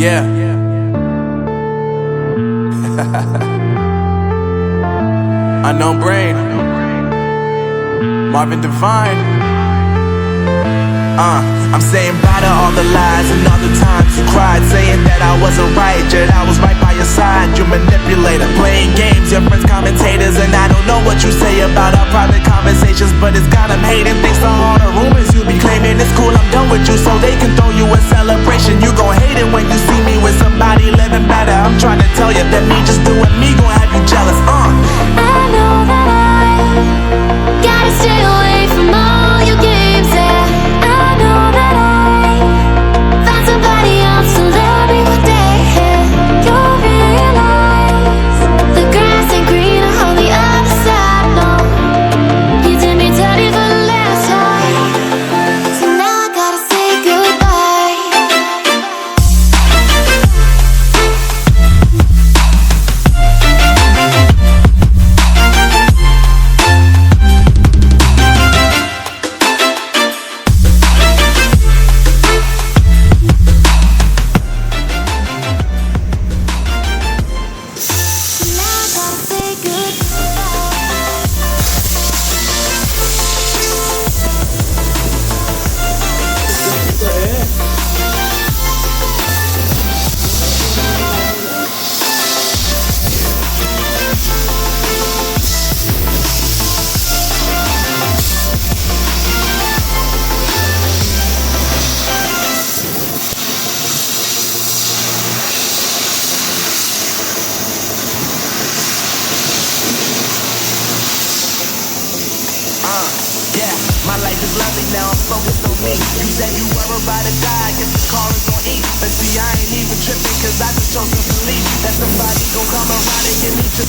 Yeah. Unknown Brain, Marvin Divine. I'm saying bye to all the lies and all the times you cried, saying that I wasn't right, yet I was right by your side. You manipulator, playing games, your friends commentators, and I don't know what you say about our private conversations, but it's got them hating. Thanks to all the rumors you be claiming, it's cool I'm done with you, so they can throw you a celebration. You gon' hate it when you see me with somebody living better. I'm trying to tell you that me just doing me gon' have you jealous. I know that I gotta stay away from all your games, yeah. I know that I found somebody else to love me one day, yeah. You'll realize the grass ain't greener on the other side, no. You did me dirty for the last time, so now I gotta say goodbye. Yeah, my life is lovely now, I'm focused on me. You said you were a ride or die, I guess the car is on E. But see, I ain't even tripping, cause I just chose to believe that somebody gon' come around and get me to